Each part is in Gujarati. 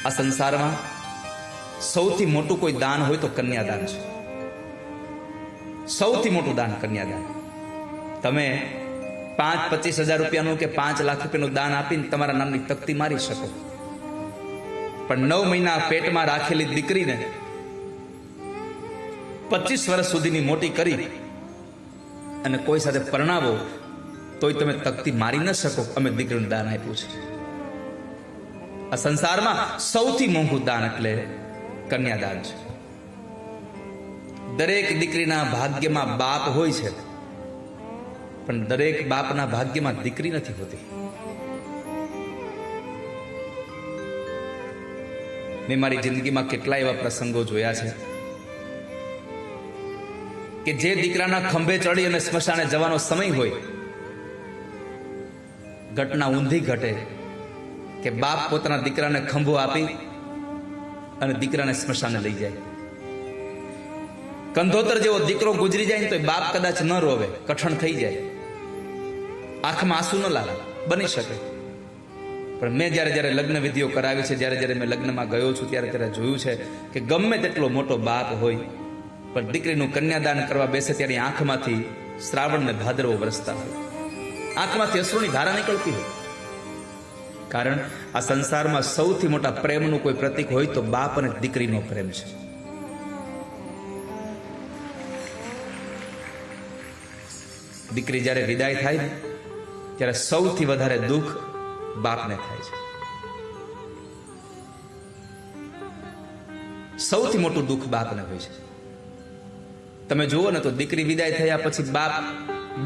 આ સંસારમાં સૌથી મોટું કોઈ દાન હોય તો કન્યાદાન છે. સૌથી મોટું દાન કન્યાદાન. તમે 5-25 હજાર રૂપિયાનું કે 5 લાખ રૂપિયાનું દાન આપીને તમારા નામની તકતી મારી શકો, પણ 9 મહિના પેટમાં રાખેલી દીકરીને 25 વર્ષ સુધીની મોટી કરી અને કોઈ સાથે પરણાવો તોય તમે તકતી મારી ન શકો. અમે દીકરીનું દાન આપ્યું છે. આ સંસારમાં સૌથી મોંઘું દાન એટલે કન્યાદાન છે. દરેક દીકરીના ભાગ્યમાં બાપ હોય છે, પણ દરેક બાપના ભાગ્યમાં દીકરી નથી હોતી. મેં મારી જિંદગીમાં કેટલા એવા પ્રસંગો જોયા છે કે જે દીકરાના ખંભે ચડી અને સ્મશાને જવાનો સમય હોય, ઘટના ઊંધી ઘટે કે બાપ પોતાના દીકરાને ખંભો આપી અને દીકરાને સ્મશાને લઈ જાય. કંધોતર જેવો દીકરો ગુજરી જાય ને તો બાપ કદાચ ન રોવે, કઠણ થઈ જાય, આંખમાં આંસુ ન લાવે, બની શકે. પણ મેં જ્યારે જ્યારે લગ્ન વિધિઓ કરાવી છે, જ્યારે જ્યારે મેં લગ્નમાં ગયો છું, ત્યારે ત્યારે જોયું છે કે ગમે તેટલો મોટો બાપ હોય પણ દીકરીનું કન્યાદાન કરવા બેસે ત્યારે આંખમાંથી શ્રાવણ ને ભાદરવો વરસતા હોય, આંખમાંથી અશ્રુની ધારા નીકળતી હોય. કારણ આ સંસારમાં સૌથી મોટા પ્રેમનું કોઈ પ્રતીક હોય તો બાપ અને દીકરીનો પ્રેમ છે. દીકરી જ્યારે વિદાય થાય ને ત્યારે સૌથી વધારે દુઃખ બાપને થાય છે. સૌથી મોટું દુઃખ બાપને હોય છે. તમે જુઓ ને તો દીકરી વિદાય થયા પછી બાપ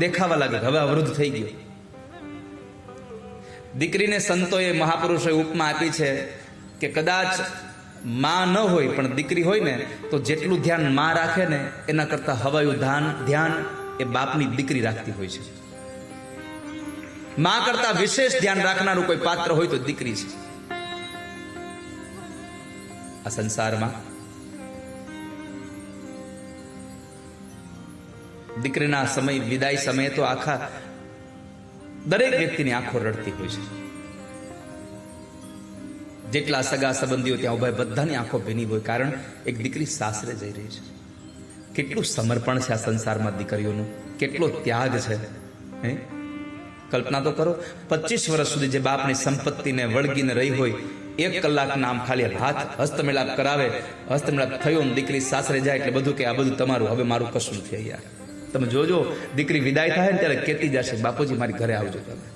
દેખાવા લાગે, હવે અવરુદ્ધ થઈ ગયો. દીકરીને સંતોએ, મહાપુરુષોએ ઉપમા આપી છે કે કદાચ માં ન હોય પણ દીકરી હોય ને તો જેટલું ધ્યાન માં રાખે ને એના કરતા હવાયું ધ્યાન એ બાપની દીકરી રાખતી હોય છે. માં કરતા વિશેષ ધ્યાન રાખનારું કોઈ પાત્ર હોય તો દીકરી છે. આ સંસારમાં દીકરીના સમય, વિદાય સમયે તો આખા દરેક વ્યક્તિની આંખો રડતી હોય છે. જેટલા સગા સંબંધીઓ ત્યાં ઉભા બધાની આંખો ભીની હોય, કારણ એક દીકરી સાસરે જઈ રહી છે. કેટલું સમર્પણ છે આ સંસારમાં દીકરીઓનું, કેટલો ત્યાગ છે. કલ્પના તો કરો, 25 વર્ષ સુધી જે બાપની સંપત્તિને વળગીને રહી હોય, 1 કલાકના આમ ખાલી હાથ હસ્તમેળાપ કરાવે, હસ્તમેળાપ થયો ને દીકરી સાસરે જાય એટલે બધું કે આ બધું તમારું, હવે મારું કશું નથી. યાર તમે જોજો, દીકરી વિદાય થાય ને ત્યારે કહેતી જશે, બાપુજી મારી ઘરે આવજો તમે.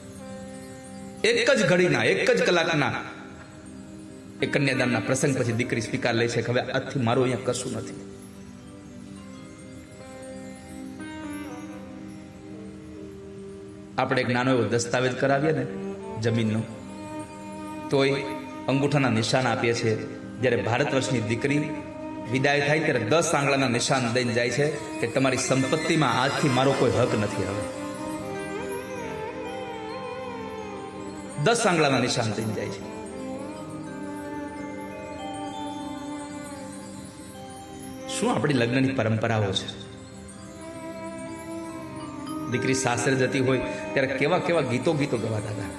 એક જ ઘડીના, એક જ કલાકના એ કન્યાદાનના પ્રસંગ પછી દીકરી સ્વીકાર લે છે કે હવે આજથી મારું અહીંયા કશું નથી. આપણે એક નાનો એવો દસ્તાવેજ કરાવીએ ને જમીનનો, તોય અંગૂઠાના નિશાન આપીએ છીએ. જ્યારે ભારત વર્ષની દીકરી વિદાય થાય ત્યારે 10 આંગળાના નિશાન દઈને જાય છે કે તમારી સંપત્તિમાં આજથી મારો કોઈ હક નથી. હવે 10 આંગળાના નિશાન દઈને જાય છે. શું આપણી લગ્નની પરંપરાઓ છે. દીકરી સાસરે જતી હોય ત્યારે કેવા કેવા ગીતો ગવાતા હતા.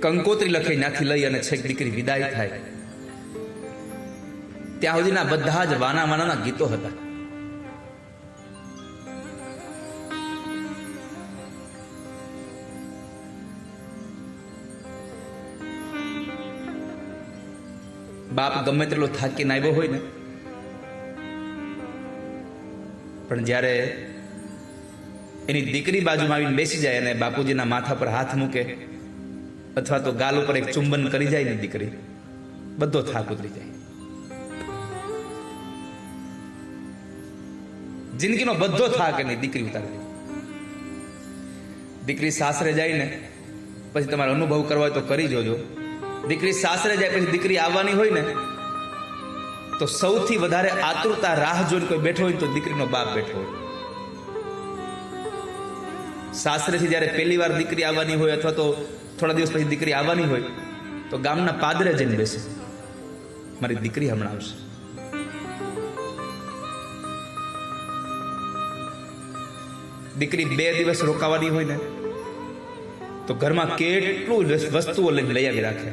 કંકોત્રી લખી ત્યાંથી લઈ અને છેક દીકરી વિદાય થાય ત્યાં સુધીના બધા જ વાના ગીતો હતા. બાપ ગમે તેટલો થાકીને આવ્યો હોય ને, પણ જ્યારે એની દીકરી બાજુમાં આવીને બેસી જાય અને બાપુજીના માથા પર હાથ મૂકે અથવા તો ગાલ ઉપર એક ચુંબન કરી જાય ને દીકરી, બધો થાક ઉતરી જાય. જિંદગીનો બધો થાક એની દીકરી ઉતારી દે. દીકરી સાસરે જાય ને પછી તમારે અનુભવ કરવા હોય તો કરી જોજો. દીકરી સાસરે જાય પછી દીકરી આવવાની હોય ને તો સૌથી વધારે આતુરતા રાહ જોઈને કોઈ બેઠો હોય તો દીકરીનો બાપ બેઠો હોય. સાસરેથી જ્યારે પહેલી વાર દીકરી આવવાની હોય અથવા તો થોડા દિવસ પછી દીકરી આવવાની હોય તો ગામના પાદરે જઈને બેસે, મારી દીકરી હમણાં આવશે. દીકરી 2 દિવસ રોકાવાની હોય ને તો ઘરમાં કેટલું વસ્તુઓ લઈ આવી રાખે.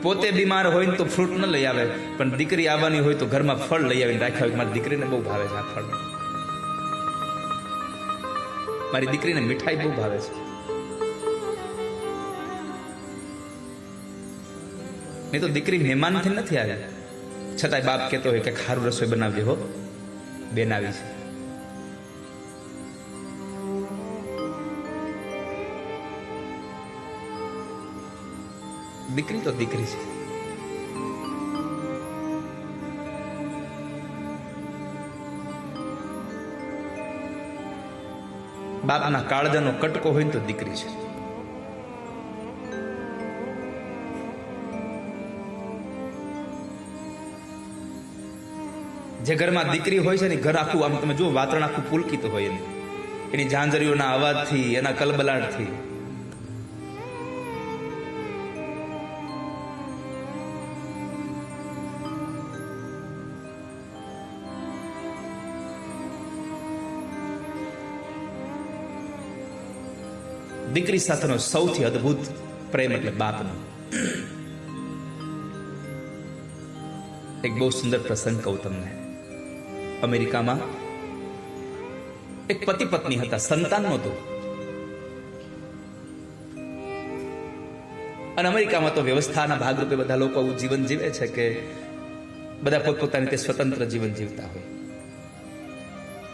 પોતે બીમાર હોય ને તો ફ્રૂટ ન લઈ આવે, પણ દીકરી આવવાની હોય તો ઘરમાં ફળ લઈ આવીને રાખ્યા હોય. મારી દીકરીને બહુ ભાવે છે આ ફળ. મારી દીકરીને મીઠાઈ બહુ ભાવે છે. નહીં તો દીકરી મહેમાનથી નથી આવી, છતાંય બાપ કહેતો હોય કે ખારું રસોઈ બનાવજે હો, બેન આવી છે. દીકરી તો દીકરી છે. બાપના કાળજાનો કટકો હોય ને તો દીકરી છે. જે ઘરમાં દીકરી હોય છે ને ઘર આખું આમ તમે જો વાતાવરણ આખું પુલકિત હોય એની ઝાંઝરીઓના અવાજથી, એના કલબલાટથી. દીકરી સાથેનો સૌથી અદ્ભુત પ્રેમ એટલે બાપનો. એક બહુ સુંદર પ્રસંગ કહું તમને. અમેરિકામાં એક પતિ પત્ની હતા, સંતાન નહોતું. અને અમેરિકામાં તો વ્યવસ્થાના ભાગરૂપે બધા લોકો આવું જીવન જીવે છે કે બધા પોતપોતાની રીતે સ્વતંત્ર જીવન જીવતા હોય.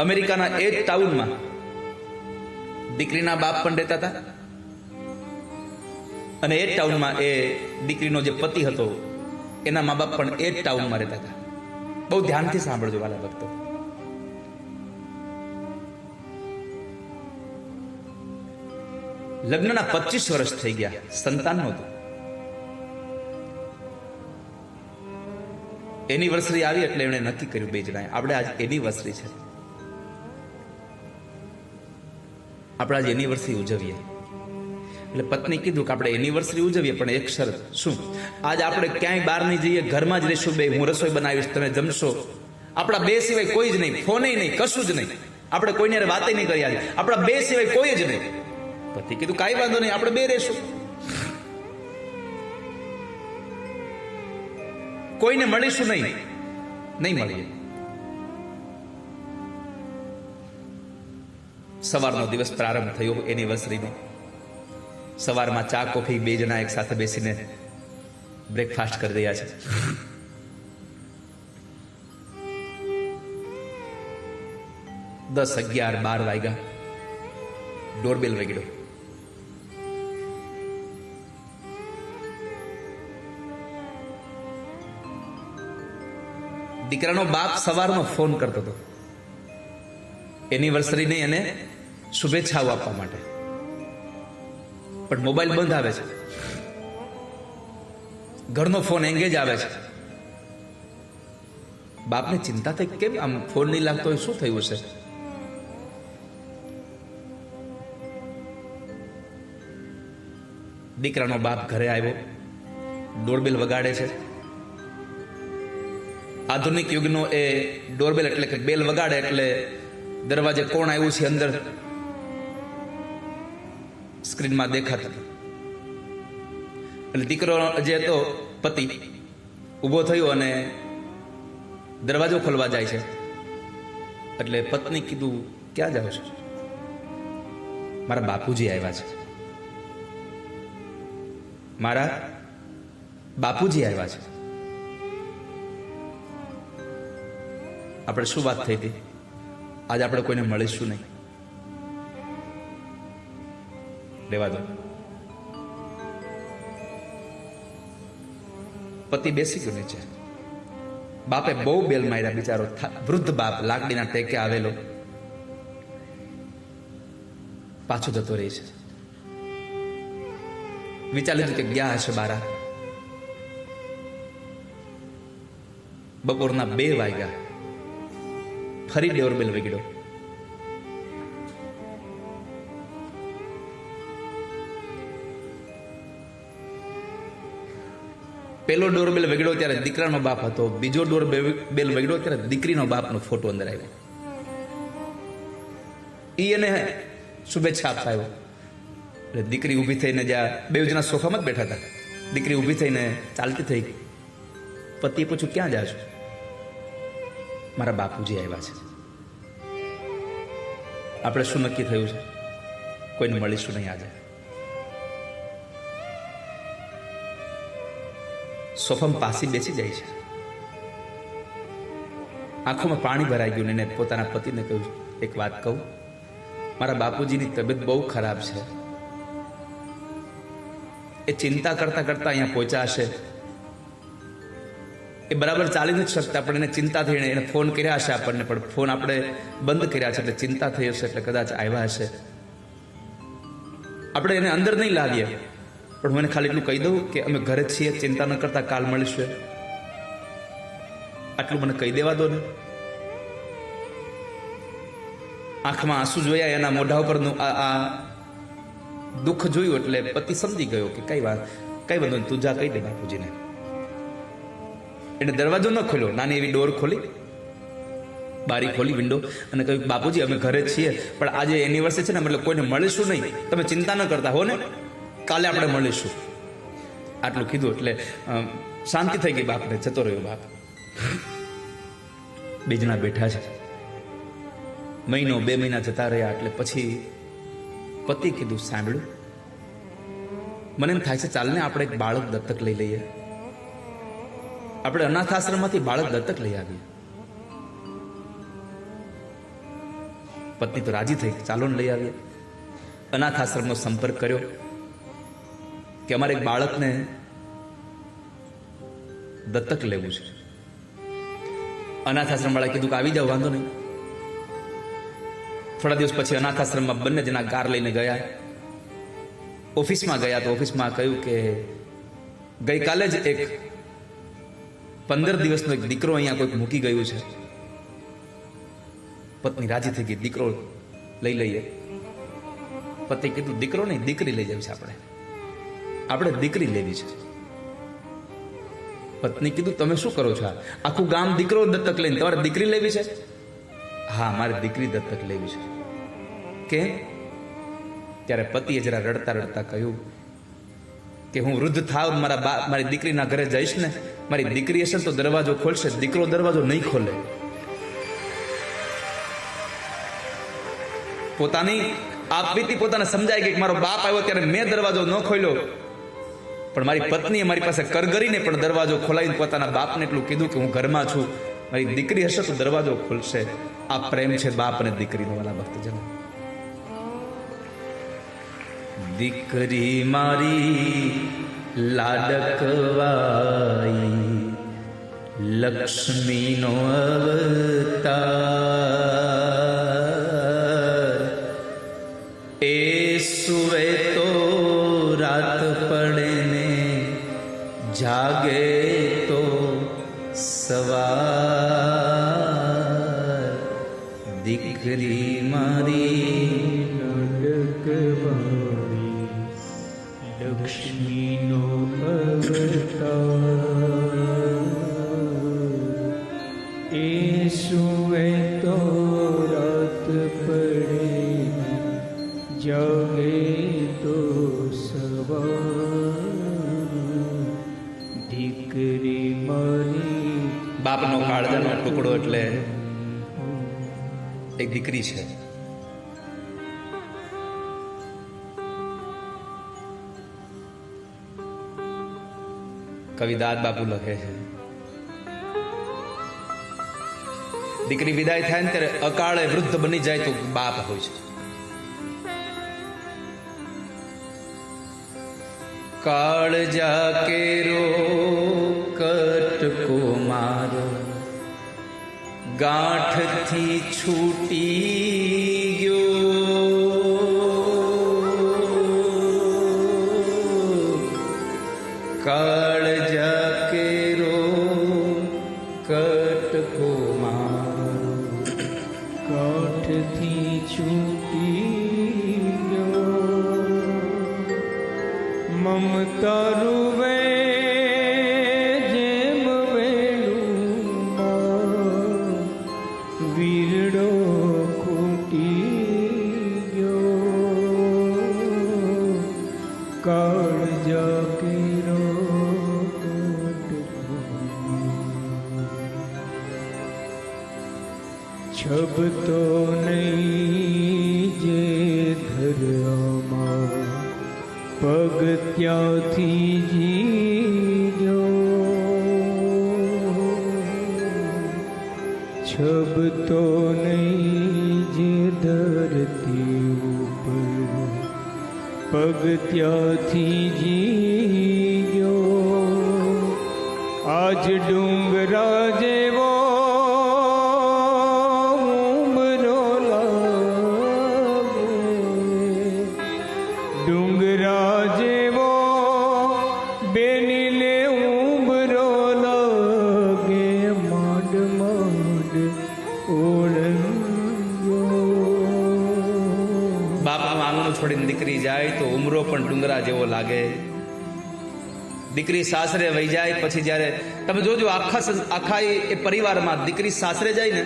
અમેરિકાના એ જ ટાઉનમાં દીકરીના બાપ પણ રહેતા હતા, અને એ જ ટાઉનમાં એ દીકરીનો જે પતિ હતો એના મા બાપ પણ એ જ ટાઉનમાં રહેતા હતા. બહુ ધ્યાનથી સાંભળજો વાલા ભક્તો. લગ્નના 25 વર્ષ થઈ ગયા, સંતાન નહોતું. એનિવર્સરી આવી એટલે એમણે નક્કી કર્યું બે જણાએ, આપણે આજ એનિવર્સરી છે, આપણે આજ એનિવર્સરી ઉજવીએ. એટલે પત્ની કીધું કે આપણે એનિવર્સરી ઉજવીએ, પણ એક શરત. શું? આજ આપણે ક્યાંય બહાર નહીં જઈએ, ઘરમાં જ રહીશું બે. હું રસોઈ બનાવીશ, તમે જમશો. આપણા બે સિવાય કોઈ જ નહીં, ફોને નહીં, કશું જ નહીં. આપણે કોઈને વાતે નહીં કરી. આજે આપણા બે સિવાય કોઈ જ નહીં. પતિ કીધું કાંઈ વાંધો નહીં, આપણે બે રહેશું. કોઈને મળીશું નહીં, નહીં મળીએ. સવારનો દિવસ પ્રારંભ થયો એનિવર્સરીનો. સવારમાં ચા કોફી બે જણા એક સાથે બેસીને બ્રેકફાસ્ટ કરી રહ્યા છે. દસ 11 12 વાગ્યા, ડોરબેલ વગડ્યો. દીકરાનો બાપ સવારનો ફોન કરતો હતો એનિવર્સરીને એને શુભેચ્છાઓ આપવા માટે, પણ મોબાઈલ બંધ આવે છે. ઘરનો ફોન એંગેજ આવે છે. બાપને ચિંતા થઈ, કેમ આમ ફોન નહીં લાગતો હોય, શું થયું છે? દીકરાનો બાપ ઘરે આવ્યો, ડોરબેલ વગાડે છે. આધુનિક યુગનો એ ડોરબેલ એટલે કે બેલ વગાડે એટલે દરવાજે કોણ આવ્યું છે અંદર સ્ક્રીનમાં દેખાતું. એટલે દીકરો જે હતો પતિ ઊભો થયો અને દરવાજો ખોલવા જાય છે. એટલે પત્ની કીધું ક્યાં જાવ છો? મારા બાપુજી આવ્યા છે. મારા બાપુજી આવ્યા છે. આપણે શું વાત થઈ હતી? આજે આપણે કોઈને મળીશું નહીં. લેવા દો. પતિ બેસી ગયો નીચે. બાપે બહુ બેલ માર્યા, બિચારો વૃદ્ધ બાપ લાકડીના ટેકે આવેલો પાછો જતો રહે છે. વિચાર લીધું કે ગયા હશે બારા. બપોરના 2 વાગ્યા, ફરી ડોરબેલ વગડ્યો. પેલો ડોરબેલ વગડ્યો ત્યારે દીકરાનો બાપ હતો, બીજો ડોરબેલ વગડ્યો ત્યારે દીકરીનો બાપનો ફોટો અંદર આવ્યો. એ એને શુભેચ્છા આપવા આવ્યો. એટલે દીકરી ઊભી થઈને જ્યાં બે જણા સોફામાં જ બેઠા હતા, દીકરી ઊભી થઈને ચાલતી થઈ ગઈ. પતિએ પૂછ્યું, ક્યાં જા છો? મારા બાપુજી આવ્યા છે. આપણે શું નક્કી થયું છે? કોઈને મળીશું નહીં આજે. સોફામાં પાસી બેસી જાય છે. આંખોમાં પાણી ભરાઈ ગયું ને પોતાના પતિને કહ્યું, એક વાત કહું, મારા બાપુજીની તબિયત બહુ ખરાબ છે. એ ચિંતા કરતા કરતા અહીંયા પહોંચ્યા હશે. એ બરાબર ચાલી નથી શકતા, પણ એને ચિંતા થઈને એને ફોન કર્યા હશે આપણને, પણ ફોન આપણે બંધ કર્યા છે એટલે ચિંતા થઈ હશે, એટલે કદાચ આવ્યા હશે. આપણે એને અંદર નહીં લાવીએ, પણ હું એને ખાલી એટલું કહી દઉં કે અમે ઘરે છીએ, ચિંતા ન કરતા કાલ મળીશું. આટલું મને કહી દેવા દો ને. આંખમાં આંસુ જોયા, એના મોઢા ઉપરનું આ દુઃખ જોયું એટલે પતિ સમજી ગયો કે કઈ વાંધો નહીં, તું જા કહી દે બાપુજીને. એને દરવાજો ન ખોલ્યો, નાની એવી ડોર ખોલી, બારી ખોલી, વિન્ડો, અને કહ્યું, બાપુજી અમે ઘરે છીએ, પણ આજે એનિવર્સરી છે ને, મતલબ કોઈને મળીશું નહીં, તમે ચિંતા ન કરતા હો ને, કાલે આપણે મળીશું. આટલું કીધું એટલે શાંતિ થઈ ગઈ બાપને. જતો રહ્યો બાપ. બે જણા બેઠા છે. મહિનો 2 મહિના જતા રહ્યા એટલે પછી પતિ કીધું, સાંભળ્યું, મને એમ થાય છે ચાલને આપણે એક બાળક દત્તક લઈ લઈએ. આપણે અનાથ આશ્રમમાંથી બાળક દત્તક લઈ આવીએ. પત્ની તો રાજી થઈ, ચાલો ને લઈ આવીએ. અનાથ આશ્રમનો સંપર્ક કર્યો કે અમારે એક બાળકને દત્તક લેવું છે. અનાથ આશ્રમ વાળા કીધું કે આવી જાવ, વાંધો નહીં. થોડા દિવસ પછી અનાથ આશ્રમમાં બંને જણા કાર લઈને ગયા. ઓફિસમાં ગયા તો ઓફિસમાં કહ્યું કે ગઈકાલે જ એક 15 દિવસનો એક દીકરો અહીંયા કોઈક મૂકી ગયું છે. પત્ની રાજી થઈ ગઈ, દીકરો લઈ લઈએ. પતિ કીધું, દીકરો નહીં, દીકરી લઈ જવી છે આપણે દીકરી લેવી છે. પત્ની કીધું, તમે શું કરો છો? આખું ગામ દીકરો દત્તક લઈને તમારે દીકરી લેવી છે? હા, મારે દીકરી દત્તક લેવી છે. કે ત્યારે પતિએ જરા રડતા રડતા કહ્યું કે હું વૃદ્ધ થાવ, મારી દીકરીના ઘરે જઈશ ને, મારી દીકરી હશે તો દરવાજો ખોલશે, દીકરો દરવાજો નહીં ખોલે. પોતાની આપવીતી પોતાને સમજાય ગઈ કે મારો બાપ આવ્યો ત્યારે મેં દરવાજો ન ખોલ્યો, પણ મારી પત્નીએ મારી પાસે કરગરીને પણ દરવાજો ખોલાવીને પોતાના બાપને એટલું કીધું કે હું ઘરમાં છું, મારી દીકરી હશે તો દરવાજો ખોલશે. આ પ્રેમ છે બાપ અને દીકરીનો. વાલા ભક્તજનો, દીકરી મારી લાડકવાઈ, લક્ષ્મીનો અવતાર. એ સુવે તો રાત પડે ને જાગે તો સવાર. દીકરી મારી લાડકવાઈ, લક્ષ્મીનો અવતાર. એ સુવે તો રાત પડે જાગે તો સવાર. દીકરી મારી. બાપનો કાળજાનો ટુકડો એટલે એક દીકરી છે. કવિ દાદ બાપુ લખે છે, દીકરી વિદાય થાય ને ત્યારે અકાળે વૃદ્ધ બની જાય તો બાપ હોય છે. કાળજા કેરો કટકો મારો ગાંઠથી છૂટી ગયો. કાળજા કેરો કટકો મારો ગાંઠથી છૂટી ગયો. મમતા રૂવે જેમ વેલું વીરડો ખૂટી છબતો નહીં જે ધર્મમાં પગ ત્યાંથી જીજો, છબતો નહીં જે ધરતી ઉપર પગ ત્યાંથી જીજો, આજ ડુંગરા જેવો ડુંગરા જેવો બેનીને ઉંબરો લાગે, માંડ માંડ ઓળંગ્યો. બાપનું આંગણું છોડીને દીકરી જાય તો ઉમરો પણ ડુંગરા જેવો લાગે. દીકરી સાસરે વહી જાય પછી જ્યારે તમે જોજો આખા એ પરિવારમાં દીકરી સાસરે જાય ને,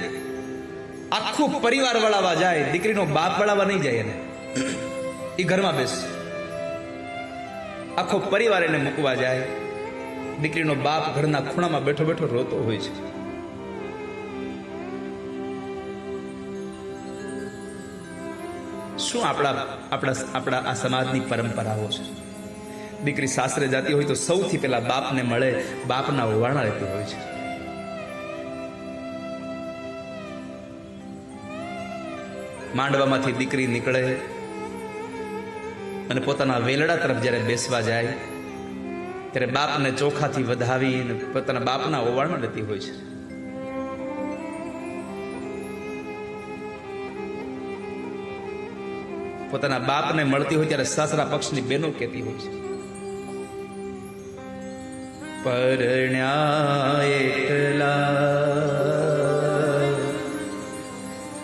આખું પરિવાર વળાવા જાય, દીકરીનો બાપ વળાવા નહીં જાય. એને એ ઘરમાં બેસ, આખો પરિવાર એને મૂકવા જાય. દીકરીનો બાપ ઘરના ખૂણામાં બેઠો બેઠો રોતો હોય છે. શું આપણા આ સમાજની પરંપરાઓ છે. દીકરી સાસરે જતી હોય તો સૌથી પહેલા બાપને મળે, બાપના ઓવારણા રહેતી હોય છે. માંડવામાંથી દીકરી નીકળે અને પોતાના વેલડા તરફ જ્યારે બેસવા જાય ત્યારે બાપને ચોખાથી વધાવી અને પોતાના બાપના ઓવારણા રહેતી હોય છે. પોતાના બાપને મળતી હોય ત્યારે સાસરા પક્ષની બહેનો કહેતી હોય છે, પરણ્યા એકલા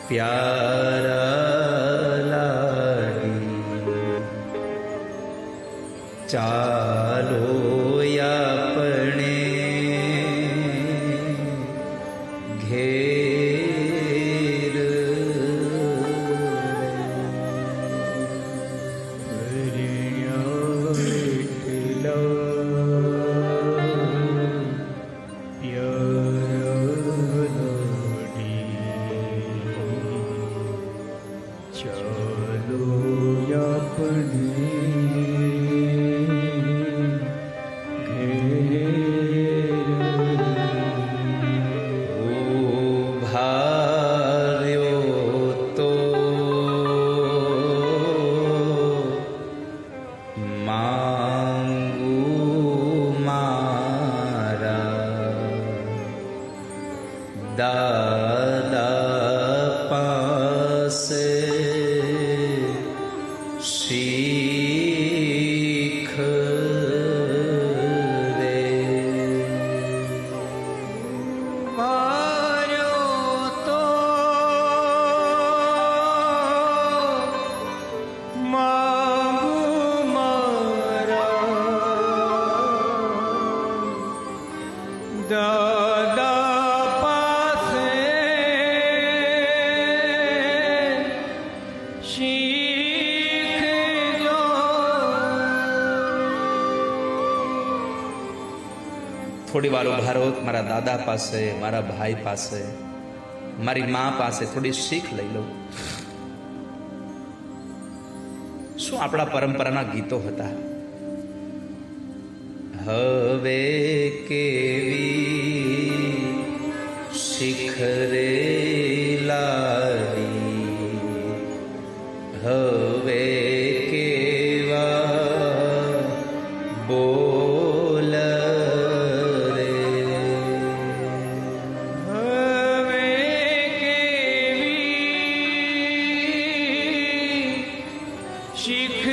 પ્યારા લાડી, ચાલો આપણે ઘેર. દાદા પાસે શીખ રે, માર્યો તો માંગુ મારા દાદા થોડી વાર ઉભા રહો, મારા દાદા પાસે, મારા ભાઈ પાસે, મારી મા પાસે થોડી શીખ લઈ લઉં. શું આપણા પરંપરાના ગીતો હતા. હવે કેવી શીખ રે લાડી, હવે કેવા બોલ શીખ